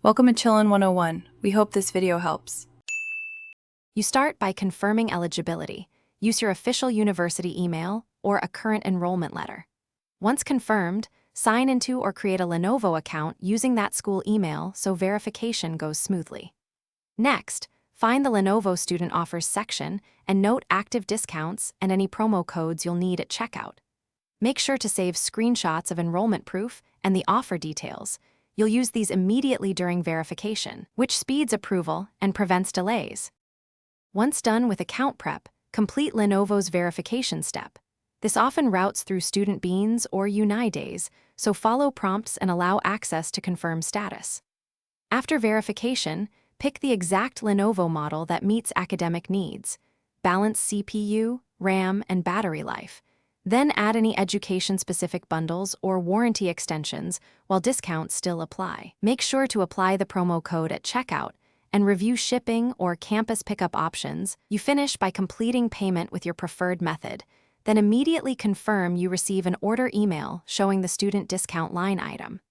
Welcome to Chillin' 101. We hope this video helps. You start by confirming eligibility. Use your official university email or a current enrollment letter. Once confirmed, sign into or create a Lenovo account using that school email so verification goes smoothly. Next, find the Lenovo Student Offers section and note active discounts and any promo codes you'll need at checkout. Make sure to save screenshots of enrollment proof and the offer details. You'll use these immediately during verification, which speeds approval and prevents delays. Once done with account prep, complete Lenovo's verification step. This often routes through Student Beans or Uni Days, so follow prompts and allow access to confirm status. After verification, pick the exact Lenovo model that meets academic needs. Balance CPU, RAM, and battery life. Then add any education-specific bundles or warranty extensions while discounts still apply. Make sure to apply the promo code at checkout and review shipping or campus pickup options. You finish by completing payment with your preferred method, then immediately confirm you receive an order email showing the student discount line item.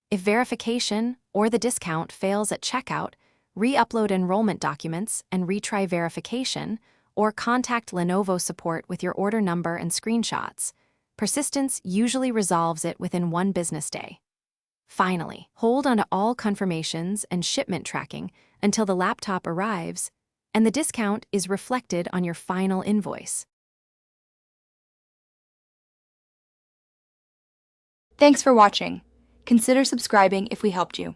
If verification or the discount fails at checkout, re-upload enrollment documents and retry verification, or contact Lenovo support with your order number and screenshots. Persistence usually resolves it within 1 business day. Finally, hold onto all confirmations and shipment tracking until the laptop arrives and the discount is reflected on your final invoice. Thanks for watching. Consider subscribing if we helped you.